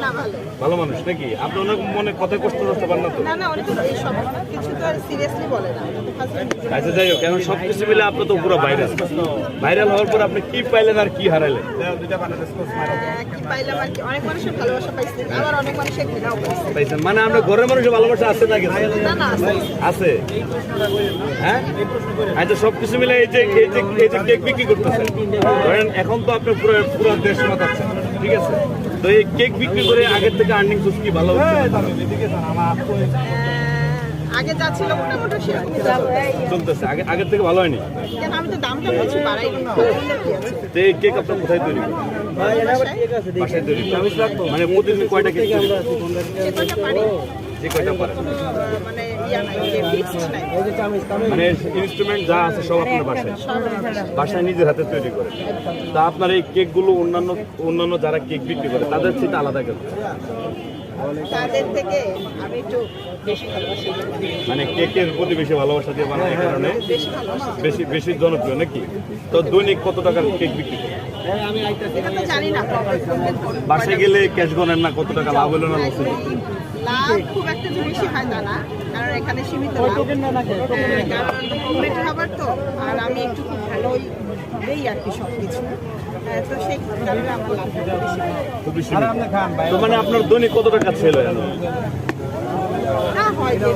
না ভালো। ভালো মানুষ নাকি? আপনি অনেক মনে কথায় কষ্ট নষ্ট পান না তো? না উনি তো এই সব কিছু তো আর সিরিয়াসলি বলে না। আচ্ছা যাই হোক, এখন সবকিছু মিলে আপনি তো পুরো ভাইরাল হওয়ার পর আপনি কি পাইলেন আর কি হারাইলেন? কি পাইলাম আর কি, অনেক মানুষের ভালোবাসা পাইছি, আবার অনেক মানুষের ঘৃণাও পাইছি। পাইছেন মানে আমরা ঘরের মানুষের ভালোবাসা আছে না গেছে? না আছে। আছে, হ্যাঁ। আচ্ছা সবকিছু মিলে এই যে কেক বিক্রি করতেছেন, ধরেন এখন তো আপনি পুরো দেশ মাতাচ্ছেন, ঠিক আছে? তো এই কেক বিক্রি করে আগের থেকে আর্নিং সোর্স কি ভালো হচ্ছে? আগে যা ছিল মোটামুটি সেরকমই চলতেছে, আগের থেকে ভালো হয়নি? কেন আমি তো দামটা বলছি বাড়াইনি। তো এই কেক আপনার কোথায় তৈরি করেন? বাসায় তৈরি করেন? মানে প্রতিদিন কয়টা কেক তৈরি করেন? যে কয়টা পারি, যে কয়টা পারেন? মানে ইয়া নাই, ফিক্সড নাই। মানে ইনস্ট্রুমেন্ট যা আছে সব আপনার বাসায় নিজের হাতে তৈরি করেন। তা আপনার এই কেকগুলো অন্যান্য যারা কেক বিক্রি করে তাদের থেকে আলাদা কেন? তাদের থেকে আমি একটু বেশি ভালোবাসি, মানে কেকের প্রতি বেশি ভালোবাসা দিয়ে বানায়, এই কারণে বেশি ভালোবাসি। বেশি জনপ্রিয় নাকি? তো দৈনিক কত টাকার কেক বিক্রি করেন? এটা তো জানি না। বাসায় গেলে ক্যাশ গণেন না কত টাকা লাভ হলো না লস হলো? লাভ খুব একটা যে বেশি হয় তা না, কারণ এখানে সীমিত লাভ। কারণ হোমমেড খাবার তো, আর আমি একটু খুব ভালোই দেই আর কি সব কিছু, তো সেই কারণে আমার লাভটা বেশি হয়। খুবই সীমিত। তো মানে আপনার দৈনিক কত টাকা সেল হয়? না হয় যে